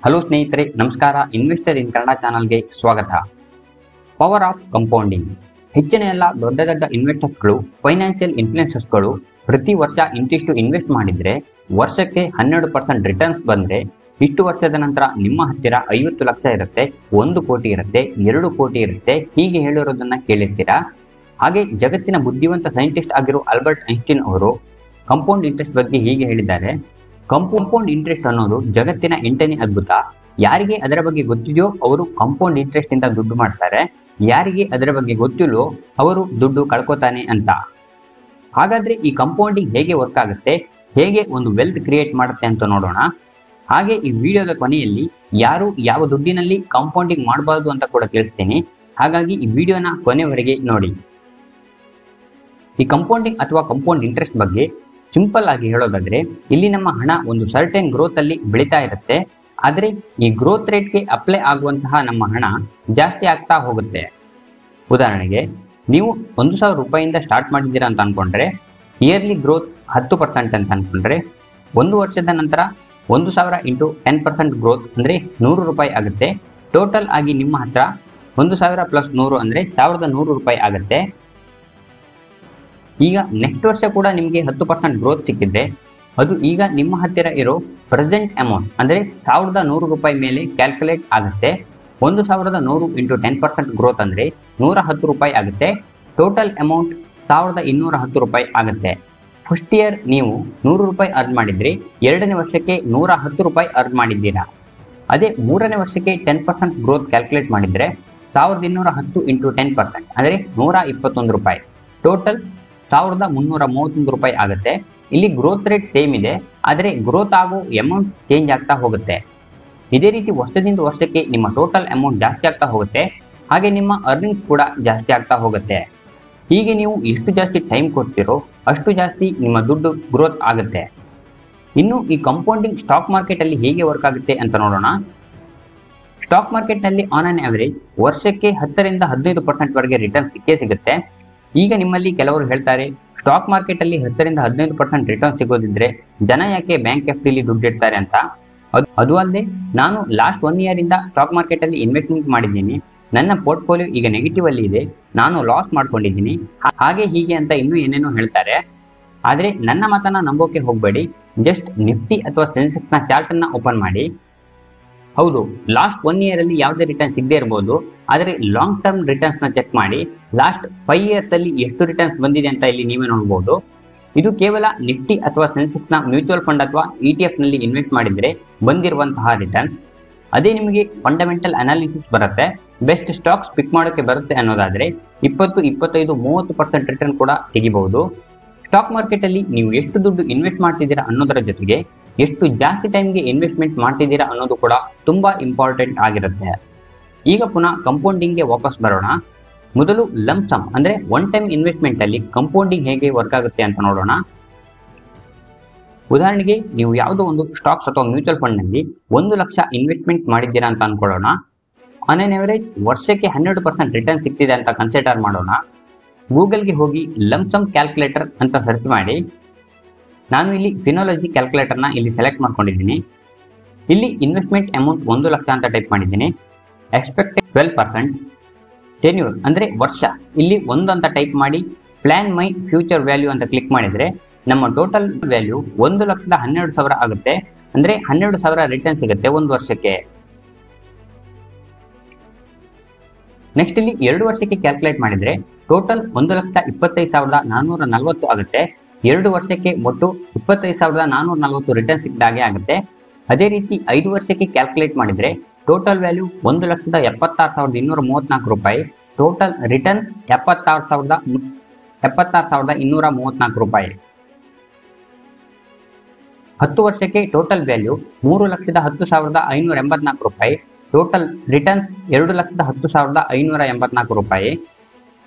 Hello ಸ್ನೇಹಿತರೆ, ನಮಸ್ಕಾರ. Investor ಇನ್ ಕನ್ನಡ ಚಾನಲ್ಗೆ ಸ್ವಾಗತ. Power of compounding. ಹೆಚ್ಚಿನ ಎಲ್ಲ ದೊಡ್ಡ ದೊಡ್ಡ ಇನ್ವೆಸ್ಟರ್ಸ್ಗಳು, ಫೈನಾನ್ಷಿಯಲ್ ಇನ್ಫ್ಲುಯೆನ್ಸರ್ಸ್ಗಳು ಪ್ರತಿ ವರ್ಷ ಇಂತಿಷ್ಟು ಇನ್ವೆಸ್ಟ್ ಮಾಡಿದ್ರೆ ವರ್ಷಕ್ಕೆ 12% ರಿಟರ್ನ್ಸ್ ಬಂದ್ರೆ ಇಷ್ಟು ವರ್ಷದ ನಂತರ ನಿಮ್ಮ ಹತ್ತಿರ 50 ಲಕ್ಷ ಇರುತ್ತೆ, 1 ಕೋಟಿ ಇರುತ್ತೆ, 2 ಕೋಟಿ ಇರುತ್ತೆ, ಹೀಗೆ ಹೇಳಿರೋದನ್ನ ಕೇಳಿರ್ತೀರಾ. ಹಾಗೆ ಜಗತ್ತಿನ ಬುದ್ಧಿವಂತ ಸೈಂಟಿಸ್ಟ್ ಆಗಿರೋ ಆಲ್ಬರ್ಟ್ ಐನ್ಸ್ಟೀನ್ ಅವರು ಕಂಪೌಂಡ್ ಇಂಟ್ರೆಸ್ಟ್ ಬಗ್ಗೆ ಹೀಗೆ ಹೇಳಿದ್ದಾರೆ. ಕಂಪೌಂಡ್ ಇಂಟ್ರೆಸ್ಟ್ ಅನ್ನೋದು ಜಗತ್ತಿನ 8ನೇ ಅದ್ಭುತ. ಯಾರಿಗೆ ಅದರ ಬಗ್ಗೆ ಗೊತ್ತಿದೆಯೋ ಅವರು ಕಂಪೌಂಡ್ ಇಂಟ್ರೆಸ್ಟ್ ಇಂದ ದುಡ್ಡು ಮಾಡ್ತಾರೆ, ಯಾರಿಗೆ ಅದರ ಬಗ್ಗೆ ಗೊತ್ತಿಲ್ಲೋ ಅವರು ದುಡ್ಡು ಕಳ್ಕೊತಾನೆ ಅಂತ. ಹಾಗಾದ್ರೆ ಈ ಕಂಪೌಂಡಿಂಗ್ ಹೇಗೆ ವರ್ಕ್ ಆಗುತ್ತೆ, ಹೇಗೆ ಒಂದು ವೆಲ್ತ್ ಕ್ರಿಯೇಟ್ ಮಾಡುತ್ತೆ ಅಂತ ನೋಡೋಣ. ಹಾಗೆ ಈ ವಿಡಿಯೋದ ಕೊನೆಯಲ್ಲಿ ಯಾರು ಯಾವ ದುಡ್ಡಿನಲ್ಲಿ ಕಂಪೌಂಡಿಂಗ್ ಮಾಡಬಾರ್ದು ಅಂತ ಕೂಡ ತಿಳಿಸ್ತೀನಿ. ಹಾಗಾಗಿ ಈ ವಿಡಿಯೋನ ಕೊನೆವರೆಗೆ ನೋಡಿ. ಈ ಕಂಪೌಂಡಿಂಗ್ ಅಥವಾ ಕಂಪೌಂಡ್ ಇಂಟ್ರೆಸ್ಟ್ ಬಗ್ಗೆ ಸಿಂಪಲ್ ಆಗಿ ಹೇಳೋದಾದ್ರೆ, ಇಲ್ಲಿ ನಮ್ಮ ಹಣ ಒಂದು ಸರ್ಟೆನ್ ಗ್ರೋತ್ ಅಲ್ಲಿ ಬೆಳೀತಾ ಇರುತ್ತೆ. ಆದರೆ ಈ ಗ್ರೋತ್ ರೇಟ್ಗೆ ಅಪ್ಲೈ ಆಗುವಂತಹ ನಮ್ಮ ಹಣ ಜಾಸ್ತಿ ಆಗ್ತಾ ಹೋಗುತ್ತೆ. ಉದಾಹರಣೆಗೆ, ನೀವು 1,000 ರೂಪಾಯಿಯಿಂದ ಸ್ಟಾರ್ಟ್ ಮಾಡಿದ್ದೀರಾ ಅಂತ ಅನ್ಕೊಂಡ್ರೆ, ಇಯರ್ಲಿ ಗ್ರೋತ್ 10% ಅಂತ ಅನ್ಕೊಂಡ್ರೆ, 1 ವರ್ಷದ ನಂತರ 1,000 ಇಂಟು 10% ಗ್ರೋತ್ ಅಂದ್ರೆ 100 ರೂಪಾಯಿ ಆಗುತ್ತೆ. ಟೋಟಲ್ ಆಗಿ ನಿಮ್ಮ ಹತ್ರ 1,000 ಪ್ಲಸ್ 100 ಅಂದ್ರೆ 1,100 ರೂಪಾಯಿ ಆಗುತ್ತೆ. ಈಗ ನೆಕ್ಸ್ಟ್ ವರ್ಷ ಕೂಡ ನಿಮಗೆ 10% ಗ್ರೋತ್ ಸಿಕ್ಕಿದ್ರೆ ಅದು ಈಗ ನಿಮ್ಮ ಹತ್ತಿರ ಇರೋ ಪ್ರೆಸೆಂಟ್ ಅಮೌಂಟ್ ಅಂದ್ರೆ 1,100 ರೂಪಾಯಿ ಮೇಲೆ ಕ್ಯಾಲ್ಕುಲೇಟ್ ಆಗುತ್ತೆ. 1,100 ಇಂಟು 10% ಗ್ರೋತ್ ಅಂದ್ರೆ 110 ರೂಪಾಯಿ ಆಗುತ್ತೆ. ಟೋಟಲ್ ಅಮೌಂಟ್ 1,210 ರೂಪಾಯಿ ಆಗುತ್ತೆ. ಫಸ್ಟ್ ಇಯರ್ ನೀವು 100 ರೂಪಾಯಿ ಅರ್ನ್ ಮಾಡಿದ್ರಿ, 2ನೇ ವರ್ಷಕ್ಕೆ 110 ರೂಪಾಯಿ ಅರ್ನ್ ಮಾಡಿದ್ದೀರಾ. ಅದೇ 3ನೇ ವರ್ಷಕ್ಕೆ 10% ಗ್ರೋತ್ ಕ್ಯಾಲ್ಕುಲೇಟ್ ಮಾಡಿದ್ರೆ 1,210 ಇಂಟು 10% ಅಂದ್ರೆ 121 ರೂಪಾಯಿ. ಟೋಟಲ್ 1,331 ರೂಪಾಯಿ ಆಗುತ್ತೆ. ಇಲ್ಲಿ ಗ್ರೋತ್ ರೇಟ್ ಸೇಮ್ ಇದೆ, ಆದರೆ ಗ್ರೋತ್ ಆಗೋ ಅಮೌಂಟ್ ಚೇಂಜ್ ಆಗ್ತಾ ಹೋಗುತ್ತೆ. ಇದೇ ರೀತಿ ವರ್ಷದಿಂದ ವರ್ಷಕ್ಕೆ ನಿಮ್ಮ ಟೋಟಲ್ ಅಮೌಂಟ್ ಜಾಸ್ತಿ ಆಗ್ತಾ ಹೋಗುತ್ತೆ, ಹಾಗೆ ನಿಮ್ಮ ಅರ್ನಿಂಗ್ಸ್ ಕೂಡ ಜಾಸ್ತಿ ಆಗ್ತಾ ಹೋಗುತ್ತೆ. ಹೀಗೆ ನೀವು ಎಷ್ಟು ಜಾಸ್ತಿ ಟೈಮ್ ಕೊಡ್ತೀರೋ ಅಷ್ಟು ಜಾಸ್ತಿ ನಿಮ್ಮ ದುಡ್ಡು ಗ್ರೋತ್ ಆಗುತ್ತೆ. ಇನ್ನು ಈ ಕಂಪೌಂಡಿಂಗ್ ಸ್ಟಾಕ್ ಮಾರ್ಕೆಟ್ ಅಲ್ಲಿ ಹೇಗೆ ವರ್ಕ್ ಆಗುತ್ತೆ ಅಂತ ನೋಡೋಣ. ಸ್ಟಾಕ್ ಮಾರ್ಕೆಟ್ ನಲ್ಲಿ ಆನ್ ಆನ್ ಆವರೇಜ್ ವರ್ಷಕ್ಕೆ 10ರಿಂದ 15% ವರೆಗೆ ರಿಟರ್ನ್ ಸಿಕ್ಕೇ ಸಿಗುತ್ತೆ. ಈಗ ನಿಮ್ಮಲ್ಲಿ ಕೆಲವರು ಹೇಳ್ತಾರೆ, ಸ್ಟಾಕ್ ಮಾರ್ಕೆಟ್ ಅಲ್ಲಿ 10ರಿಂದ 15% ರಿಟರ್ನ್ ಸಿಗೋದಿದ್ರೆ ಜನ ಯಾಕೆ ಬ್ಯಾಂಕ್ ಎಫ್ಡಿಲಿ ದುಡ್ಡು ಇಡ್ತಾರೆ ಅಂತ. ಅದು ಅಲ್ಲದೆ ನಾನು ಲಾಸ್ಟ್ 1 ಇಯರ್ ಇಂದ ಸ್ಟಾಕ್ ಮಾರ್ಕೆಟ್ ಅಲ್ಲಿ ಇನ್ವೆಸ್ಟ್ಮೆಂಟ್ ಮಾಡಿದ್ದೀನಿ, ನನ್ನ ಪೋರ್ಟ್ಫೋಲಿಯೋ ಈಗ ನೆಗೆಟಿವ್ ಅಲ್ಲಿ ಇದೆ, ನಾನು ಲಾಸ್ ಮಾಡ್ಕೊಂಡಿದ್ದೀನಿ, ಹಾಗೆ ಹೀಗೆ ಅಂತ ಇನ್ನೂ ಏನೇನೋ ಹೇಳ್ತಾರೆ. ಆದ್ರೆ ನನ್ನ ಮಾತನ್ನ ನಂಬೋಕೆ ಹೋಗಬೇಡಿ. ಜಸ್ಟ್ ನಿಫ್ಟಿ ಅಥವಾ ಸೆನ್ಸೆಕ್ಸ್ ನ ಚಾರ್ಟ್ ಅನ್ನ ಓಪನ್ ಮಾಡಿ. ಹೌದು, ಲಾಸ್ಟ್ 1 ಇಯರ್ ಅಲ್ಲಿ ಯಾವುದೇ ರಿಟರ್ನ್ ಸಿಗದೆ ಇರಬಹುದು, ಆದರೆ ಲಾಂಗ್ ಟರ್ಮ್ ರಿಟರ್ನ್ಸ್ ನ ಚೆಕ್ ಮಾಡಿ. ಲಾಸ್ಟ್ 5 ಇಯರ್ಸ್ ಅಲ್ಲಿ ಎಷ್ಟು ರಿಟರ್ನ್ಸ್ ಬಂದಿದೆ ಅಂತ ಇಲ್ಲಿ ನೀವೇ ನೋಡಬಹುದು. ಇದು ಕೇವಲ ನಿಫ್ಟಿ ಅಥವಾ ಸೆನ್ಸೆಕ್ಸ್ ನ ಮ್ಯೂಚುವಲ್ ಫಂಡ್ ಅಥವಾ ETF ನಲ್ಲಿ ಇನ್ವೆಸ್ಟ್ ಮಾಡಿದ್ರೆ ಬಂದಿರುವಂತಹ ರಿಟರ್ನ್ಸ್. ಅದೇ ನಿಮಗೆ ಫಂಡಮೆಂಟಲ್ ಅನಾಲಿಸಿಸ್ ಬರುತ್ತೆ, ಬೆಸ್ಟ್ ಸ್ಟಾಕ್ಸ್ ಪಿಕ್ ಮಾಡೋಕೆ ಬರುತ್ತೆ ಅನ್ನೋದಾದ್ರೆ 20, 25, 30% ರಿಟರ್ನ್ ಕೂಡ ತೆಗಿಬಹುದು. ಸ್ಟಾಕ್ ಮಾರ್ಕೆಟ್ ಅಲ್ಲಿ ನೀವು ಎಷ್ಟು ದುಡ್ಡು ಇನ್ವೆಸ್ಟ್ ಮಾಡ್ತಿದ್ದೀರಾ ಅನ್ನೋದರ ಜೊತೆಗೆ ಎಷ್ಟು ಜಾಸ್ತಿ ಟೈಮ್ಗೆ ಇನ್ವೆಸ್ಟ್ಮೆಂಟ್ ಮಾಡ್ತಿದ್ದೀರಾ ಅನ್ನೋದು ಕೂಡ ತುಂಬಾ ಇಂಪಾರ್ಟೆಂಟ್ ಆಗಿರುತ್ತೆ. ಈಗ ಪುನಃ ಕಂಪೌಂಡಿಂಗ್ಗೆ ವಾಪಸ್ ಬರೋಣ. ಮೊದಲು ಲಂಪ್ ಸಮ್ ಅಂದ್ರೆ ಒನ್ ಟೈಮ್ ಇನ್ವೆಸ್ಟ್ಮೆಂಟ್ ಅಲ್ಲಿ ಕಂಪೌಂಡಿಂಗ್ ಹೇಗೆ ವರ್ಕ್ ಆಗುತ್ತೆ ಅಂತ ನೋಡೋಣ. ಉದಾಹರಣೆಗೆ, ನೀವು ಯಾವುದೋ ಒಂದು ಸ್ಟಾಕ್ಸ್ ಅಥವಾ ಮ್ಯೂಚುವಲ್ ಫಂಡ್ ನಲ್ಲಿ 1 ಲಕ್ಷ ಇನ್ವೆಸ್ಟ್ಮೆಂಟ್ ಮಾಡಿದ್ದೀರಾ ಅಂತ ಅನ್ಕೊಳ್ಳೋಣ. ಆನ್ ಆನ್ ಅವರೇಜ್ ವರ್ಷಕ್ಕೆ 12% ರಿಟರ್ನ್ ಸಿಗ್ತಿದೆ ಅಂತ ಕನ್ಸಿಡರ್ ಮಾಡೋಣ. ಗೂಗಲ್ಗೆ ಹೋಗಿ ಲಂಪ್ ಸಮ್ ಕ್ಯಾಲ್ಕುಲೇಟರ್ ಅಂತ ಸರ್ಚ್ ಮಾಡಿ. ನಾನು ಇಲ್ಲಿ ಫಿನಾಲಜಿ ಕ್ಯಾಲ್ಕುಲೇಟರ್ನ ಇಲ್ಲಿ ಸೆಲೆಕ್ಟ್ ಮಾಡ್ಕೊಂಡಿದ್ದೀನಿ. ಇಲ್ಲಿ ಇನ್ವೆಸ್ಟ್ಮೆಂಟ್ ಅಮೌಂಟ್ 1 ಲಕ್ಷ ಅಂತ ಟೈಪ್ ಮಾಡಿದ್ದೀನಿ. ಎಕ್ಸ್ಪೆಕ್ಟೆಡ್ 12%, ಟೆನ್ಯೂರ್ ಅಂದ್ರೆ ವರ್ಷ, ಇಲ್ಲಿ 1 ಅಂತ ಟೈಪ್ ಮಾಡಿ ಪ್ಲಾನ್ ಮೈ ಫ್ಯೂಚರ್ ವ್ಯಾಲ್ಯೂ ಅಂತ ಕ್ಲಿಕ್ ಮಾಡಿದ್ರೆ ನಮ್ಮ ಟೋಟಲ್ ವ್ಯಾಲ್ಯೂ 1,12,000 ಆಗುತ್ತೆ. ಅಂದ್ರೆ 12,000 ರಿಟರ್ನ್ ಸಿಗುತ್ತೆ 1 ವರ್ಷಕ್ಕೆ. ನೆಕ್ಸ್ಟ್ ಇಲ್ಲಿ 2 ವರ್ಷಕ್ಕೆ ಕ್ಯಾಲ್ಕುಲೇಟ್ ಮಾಡಿದ್ರೆ ಟೋಟಲ್ 1,25,440 ಆಗುತ್ತೆ. 2 ವರ್ಷಕ್ಕೆ ಒಟ್ಟು 25,440 ರಿಟರ್ನ್ ಸಿಕ್ಕಿದಾಗೆ ಆಗುತ್ತೆ. ಅದೇ ರೀತಿ 5 ವರ್ಷಕ್ಕೆ ಕ್ಯಾಲ್ಕುಲೇಟ್ ಮಾಡಿದ್ರೆ ಟೋಟಲ್ ವ್ಯಾಲ್ಯೂ 1,76,234 ರೂಪಾಯಿ. ಟೋಟಲ್ ರಿಟರ್ನ್ 76,234 ರೂಪಾಯಿ. 10 ವರ್ಷಕ್ಕೆ ಟೋಟಲ್ ವ್ಯಾಲ್ಯೂ 3,10,584 ರೂಪಾಯಿ. ಟೋಟಲ್ ರಿಟರ್ನ್ 2,10,584 ರೂಪಾಯಿ.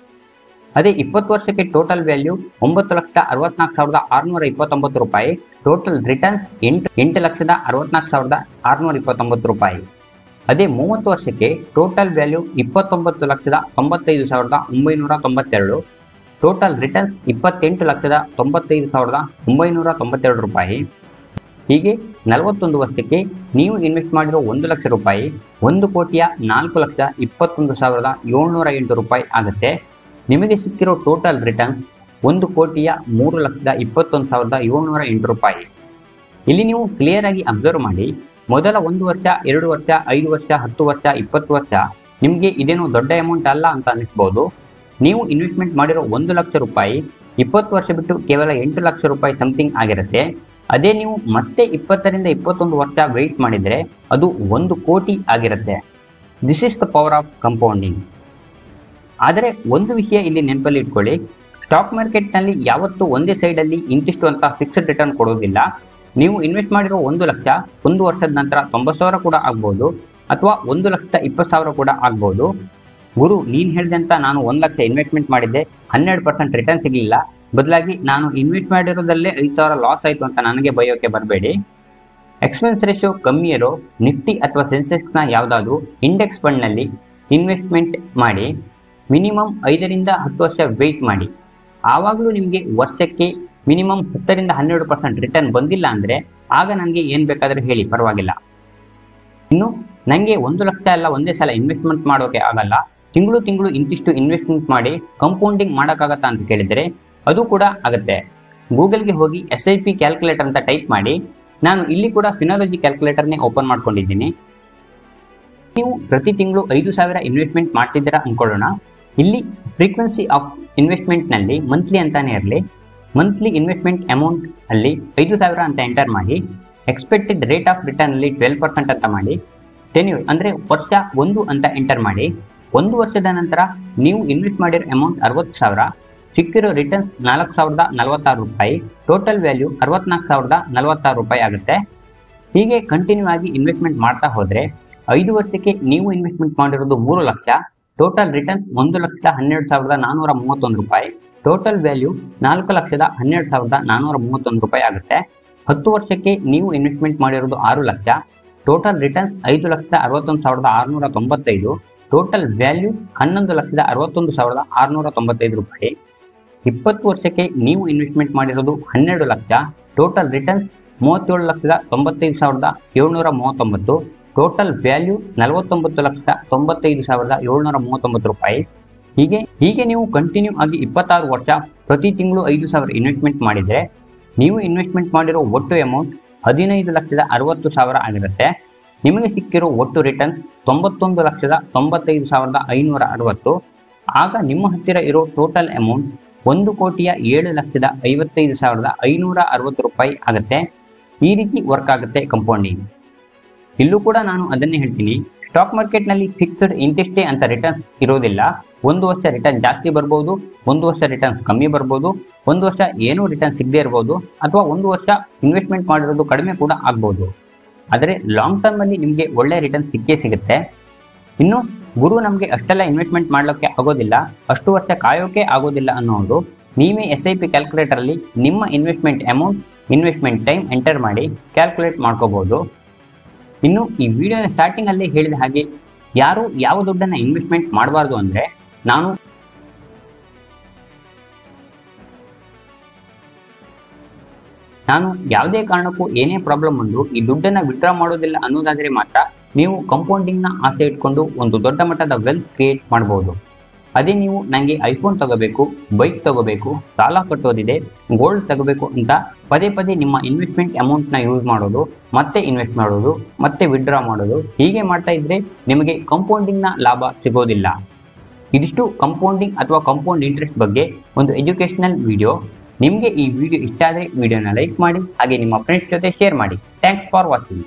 ಅದೇ 20 ವರ್ಷಕ್ಕೆ ಟೋಟಲ್ ವ್ಯಾಲ್ಯೂ 9,64,629 ರೂಪಾಯಿ. ಟೋಟಲ್ ರಿಟರ್ನ್ 8,64,629 ರೂಪಾಯಿ. ಅದೇ 30 ವರ್ಷಕ್ಕೆ ಟೋಟಲ್ ವ್ಯಾಲ್ಯೂ 29,95,992. ಟೋಟಲ್ ರಿಟರ್ನ್ 28,95,992 ರೂಪಾಯಿ. ಹೀಗೆ 41 ವರ್ಷಕ್ಕೆ ನೀವು ಇನ್ವೆಸ್ಟ್ ಮಾಡಿರೋ 1 ಲಕ್ಷ ರೂಪಾಯಿ 1,04,21,708 ರೂಪಾಯಿ ಆಗುತ್ತೆ. ನಿಮಗೆ ಸಿಕ್ಕಿರೋ ಟೋಟಲ್ ರಿಟರ್ನ್ 1,03,21,708 ರೂಪಾಯಿ. ಇಲ್ಲಿ ನೀವು ಕ್ಲಿಯರ್ ಆಗಿ ಅಬ್ಸರ್ವ್ ಮಾಡಿ, ಮೊದಲ 1 ವರ್ಷ 2 ವರ್ಷ 5 ವರ್ಷ 10 ವರ್ಷ 20 ವರ್ಷ ನಿಮಗೆ ಇದೇನು ದೊಡ್ಡ ಅಮೌಂಟ್ ಅಲ್ಲ ಅಂತ ಅನಿಸ್ಬೋದು. ನೀವು ಇನ್ವೆಸ್ಟ್ಮೆಂಟ್ ಮಾಡಿರೋ 1 ಲಕ್ಷ ರೂಪಾಯಿ 20 ವರ್ಷ ಬಿಟ್ಟು ಕೇವಲ 8 ಲಕ್ಷ ರೂಪಾಯಿ ಸಮಥಿಂಗ್ ಆಗಿರುತ್ತೆ. ಅದೇ ನೀವು ಮತ್ತೆ 20 ರಿಂದ 21 ವರ್ಷ ವೆಯ್ಟ್ ಮಾಡಿದರೆ ಅದು 1 ಕೋಟಿ ಆಗಿರುತ್ತೆ. This is the power of compounding. ಆದರೆ ಒಂದು ವಿಷಯ ಇಲ್ಲಿ ನೆನಪಲ್ಲಿ ಇಟ್ಕೊಳ್ಳಿ, ಸ್ಟಾಕ್ ಮಾರ್ಕೆಟ್ನಲ್ಲಿ ಯಾವತ್ತೂ ಒಂದೇ ಸೈಡಲ್ಲಿ ಇಂತಿಷ್ಟು ಅಂತ ಫಿಕ್ಸ್ಡ್ ರಿಟರ್ನ್ ಕೊಡೋದಿಲ್ಲ. ನೀವು ಇನ್ವೆಸ್ಟ್ ಮಾಡಿರೋ 1 ಲಕ್ಷ 1 ವರ್ಷದ ನಂತರ 90,000 ಕೂಡ ಆಗ್ಬೋದು, ಅಥವಾ 1,20,000 ಕೂಡ ಆಗ್ಬೋದು. ಗುರು ನೀನು ಹೇಳಿದಂತ ನಾನು 1 ಲಕ್ಷ ಇನ್ವೆಸ್ಟ್ಮೆಂಟ್ ಮಾಡಿದ್ದೆ 100% ರಿಟರ್ನ್ ಸಿಗಲಿಲ್ಲ, ಬದಲಾಗಿ ನಾನು ಇನ್ವೆಸ್ಟ್ ಮಾಡಿರೋದಲ್ಲೇ 5,000 ಲಾಸ್ ಆಯಿತು ಅಂತ ನನಗೆ ಬಯೋಕೆ ಬರಬೇಡಿ. ಎಕ್ಸ್ಪೆನ್ಸ್ ರೇಷಿಯೋ ಕಮ್ಮಿ ಇರೋ ನಿಫ್ಟಿ ಅಥವಾ ಸೆನ್ಸೆಕ್ಸ್ನ ಯಾವುದಾದ್ರೂ ಇಂಡೆಕ್ಸ್ ಫಂಡ್ನಲ್ಲಿ ಇನ್ವೆಸ್ಟ್ಮೆಂಟ್ ಮಾಡಿ. ಮಿನಿಮಮ್ 5 ರಿಂದ 10 ವರ್ಷ ವೆಯ್ಟ್ ಮಾಡಿ. ಆವಾಗಲೂ ನಿಮಗೆ ವರ್ಷಕ್ಕೆ ಮಿನಿಮಮ್ 10 ರಿಂದ 12% ರಿಟರ್ನ್ ಬಂದಿಲ್ಲ ಅಂದರೆ ಆಗ ನನಗೆ ಏನು ಬೇಕಾದರೂ ಹೇಳಿ, ಪರವಾಗಿಲ್ಲ. ಇನ್ನು ನನಗೆ 1 ಲಕ್ಷ ಎಲ್ಲ ಒಂದೇ ಸಲ ಇನ್ವೆಸ್ಟ್ಮೆಂಟ್ ಮಾಡೋಕೆ ಆಗಲ್ಲ, ತಿಂಗಳು ಇಂತಿಷ್ಟು ಇನ್ವೆಸ್ಟ್ಮೆಂಟ್ ಮಾಡಿ ಕಂಪೌಂಡಿಂಗ್ ಮಾಡೋಕ್ಕಾಗತ್ತಾ ಅಂತ ಕೇಳಿದರೆ ಅದು ಕೂಡ ಆಗುತ್ತೆ. ಗೂಗಲ್ಗೆ ಹೋಗಿ SIP ಕ್ಯಾಲ್ಕುಲೇಟರ್ ಅಂತ ಟೈಪ್ ಮಾಡಿ. ನಾನು ಇಲ್ಲಿ ಕೂಡ ಫಿನಾಲಜಿ ಕ್ಯಾಲ್ಕುಲೇಟರ್ನೇ ಓಪನ್ ಮಾಡ್ಕೊಂಡಿದ್ದೀನಿ. ನೀವು ಪ್ರತಿ ತಿಂಗಳು 5,000 ಇನ್ವೆಸ್ಟ್ಮೆಂಟ್ ಮಾಡ್ತಿದ್ದೀರಾ ಅಂದ್ಕೊಳ್ಳೋಣ. ಇಲ್ಲಿ ಫ್ರೀಕ್ವೆನ್ಸಿ ಆಫ್ ಇನ್ವೆಸ್ಟ್ಮೆಂಟ್ನಲ್ಲಿ ಮಂತ್ಲಿ ಅಂತಾನೆ ಇರಲಿ, ಮಂತ್ಲಿ ಇನ್ವೆಸ್ಟ್ಮೆಂಟ್ ಅಮೌಂಟ್ ಅಲ್ಲಿ 5,000 ಅಂತ ಎಂಟರ್ ಮಾಡಿ. ಎಕ್ಸ್ಪೆಕ್ಟೆಡ್ ರೇಟ್ ಆಫ್ ರಿಟರ್ನ್ ಅಲ್ಲಿ 12% ಅಂತ ಮಾಡಿ. ಟೆನ್ಯೂರ್ ಅಂದರೆ ವರ್ಷ 1 ಅಂತ ಎಂಟರ್ ಮಾಡಿ. 1 ವರ್ಷದ ನಂತರ ನೀವು ಇನ್ವೆಸ್ಟ್ ಮಾಡಿರೋ ಅಮೌಂಟ್ 60,000, ಸಿಕ್ಕಿರೋ ರಿಟರ್ನ್ಸ್ 4,046 ರೂಪಾಯಿ, ಟೋಟಲ್ ವ್ಯಾಲ್ಯೂ 64,046 ರೂಪಾಯಿ ಆಗುತ್ತೆ. ಹೀಗೆ ಕಂಟಿನ್ಯೂ ಆಗಿ ಇನ್ವೆಸ್ಟ್ಮೆಂಟ್ ಮಾಡ್ತಾ ಹೋದರೆ 5 ವರ್ಷಕ್ಕೆ ನೀವು ಇನ್ವೆಸ್ಟ್ಮೆಂಟ್ ಮಾಡಿರೋದು 3 ಲಕ್ಷ, ಟೋಟಲ್ ರಿಟರ್ನ್ಸ್ 1,12,431 ರೂಪಾಯಿ, ಟೋಟಲ್ ವ್ಯಾಲ್ಯೂ 4,12,431 ರೂಪಾಯಿ ಆಗುತ್ತೆ. 10 ವರ್ಷಕ್ಕೆ ನೀವು ಇನ್ವೆಸ್ಟ್ಮೆಂಟ್ ಮಾಡಿರೋದು 6 lakh, total returns 5,61,695, total value 11,61,695 ರೂಪಾಯಿ. 20 ವರ್ಷಕ್ಕೆ ನೀವು ಇನ್ವೆಸ್ಟ್ಮೆಂಟ್ ಮಾಡಿರೋದು 12 lakh, total returns 37,95,739, total value 49,95,739 ರೂಪಾಯಿ. ಹೀಗೆ ನೀವು ಕಂಟಿನ್ಯೂ ಆಗಿ 26 ವರ್ಷ ಪ್ರತಿ ತಿಂಗಳು 5,000 ಇನ್ವೆಸ್ಟ್ಮೆಂಟ್ ಮಾಡಿದರೆ ನೀವು ಇನ್ವೆಸ್ಟ್ಮೆಂಟ್ ಮಾಡಿರೋ ಒಟ್ಟು ಅಮೌಂಟ್ 15,60,000 ಆಗಿರುತ್ತೆ. ನಿಮಗೆ ಸಿಕ್ಕಿರೋ ಒಟ್ಟು ರಿಟರ್ನ್ಸ್ 91,95,560. ಆಗ ನಿಮ್ಮ ಹತ್ತಿರ ಇರೋ ಟೋಟಲ್ ಅಮೌಂಟ್ 1,07,55,560 ರೂಪಾಯಿ ಆಗುತ್ತೆ. ಈ ರೀತಿ ವರ್ಕ್ ಆಗುತ್ತೆ ಕಂಪೌಂಡಿಂಗ್. ಇಲ್ಲೂ ಕೂಡ ನಾನು ಅದನ್ನೇ ಹೇಳ್ತೀನಿ, ಸ್ಟಾಕ್ ಮಾರ್ಕೆಟ್ನಲ್ಲಿ ಫಿಕ್ಸ್ಡ್ ಇಂತಿಷ್ಟೇ ಅಂತ ರಿಟರ್ನ್ಸ್ ಇರೋದಿಲ್ಲ. 1 ವರ್ಷ ರಿಟರ್ನ್ ಜಾಸ್ತಿ ಬರ್ಬೋದು, 1 ವರ್ಷ ರಿಟರ್ನ್ಸ್ ಕಮ್ಮಿ ಬರ್ಬೋದು, 1 ವರ್ಷ ಏನೂ ರಿಟರ್ನ್ ಸಿಗದೇ ಇರ್ಬೋದು, ಅಥವಾ 1 ವರ್ಷ ಇನ್ವೆಸ್ಟ್ಮೆಂಟ್ ಮಾಡಿರೋದು ಕಡಿಮೆ ಕೂಡ ಆಗ್ಬೋದು. ಆದರೆ ಲಾಂಗ್ ಟರ್ಮಲ್ಲಿ ನಿಮಗೆ ಒಳ್ಳೆ ರಿಟರ್ನ್ ಸಿಕ್ಕೇ ಸಿಗುತ್ತೆ. ಇನ್ನು ಗುರು ನಮಗೆ ಅಷ್ಟೆಲ್ಲ ಇನ್ವೆಸ್ಟ್ಮೆಂಟ್ ಮಾಡಲಿಕ್ಕೆ ಆಗೋದಿಲ್ಲ, ಅಷ್ಟು ವರ್ಷ ಕಾಯೋಕೆ ಆಗೋದಿಲ್ಲ ಅನ್ನೋದು ನೀವೇ SIP ಕ್ಯಾಲ್ಕುಲೇಟರಲ್ಲಿ ನಿಮ್ಮ investment amount, investment time enter ಮಾಡಿ ಕ್ಯಾಲ್ಕುಲೇಟ್ ಮಾಡ್ಕೋಬಹುದು. ಇನ್ನು ಈ ವಿಡಿಯೋನ ಸ್ಟಾರ್ಟಿಂಗಲ್ಲೇ ಹೇಳಿದ ಹಾಗೆ ಯಾರು ಯಾವ ದುಡ್ಡನ್ನು ಇನ್ವೆಸ್ಟ್ಮೆಂಟ್ ಮಾಡಬಾರ್ದು ಅಂದರೆ, ನಾನು ಯಾವುದೇ ಕಾರಣಕ್ಕೂ ಏನೇ ಪ್ರಾಬ್ಲಮ್ ಬಂದರೂ ಈ ದುಡ್ಡನ್ನು ವಿಡ್ರಾ ಮಾಡೋದಿಲ್ಲ ಅನ್ನೋದಾದರೆ ಮಾತ್ರ ನೀವು ಕಂಪೌಂಡಿಂಗ್ನ ಆಸೆ ಇಟ್ಕೊಂಡು ಒಂದು ದೊಡ್ಡ ಮಟ್ಟದ ವೆಲ್ತ್ ಕ್ರಿಯೇಟ್ ಮಾಡ್ಬೋದು. ಅದೇ ನೀವು ನನಗೆ ಐಫೋನ್ ತಗೋಬೇಕು, ಬೈಕ್ ತಗೋಬೇಕು, ಸಾಲ ಕಟ್ಟೋದಿದೆ, ಗೋಲ್ಡ್ ತಗೋಬೇಕು ಅಂತ ಪದೇ ಪದೇ ನಿಮ್ಮ ಇನ್ವೆಸ್ಟ್ಮೆಂಟ್ ಅಮೌಂಟ್ನ ಯೂಸ್ ಮಾಡೋದು, ಮತ್ತೆ ಇನ್ವೆಸ್ಟ್ ಮಾಡೋದು, ಮತ್ತೆ ವಿಡ್ರಾ ಮಾಡೋದು, ಹೀಗೆ ಮಾಡ್ತಾ ಇದ್ರೆ ನಿಮಗೆ ಕಂಪೌಂಡಿಂಗ್ನ ಲಾಭ ಸಿಗೋದಿಲ್ಲ. ಇದಿಷ್ಟು ಕಂಪೌಂಡಿಂಗ್ ಅಥವಾ ಕಂಪೌಂಡ್ ಇಂಟ್ರೆಸ್ಟ್ ಬಗ್ಗೆ ಒಂದು ಎಜುಕೇಷನಲ್ ವಿಡಿಯೋ. ನಿಮಗೆ ಈ ವಿಡಿಯೋ ಇಷ್ಟ ಆದರೆ ವಿಡಿಯೋನ ಲೈಕ್ ಮಾಡಿ, ಹಾಗೆ ನಿಮ್ಮ ಫ್ರೆಂಡ್ಸ್ ಜೊತೆ ಶೇರ್ ಮಾಡಿ. Thanks for watching.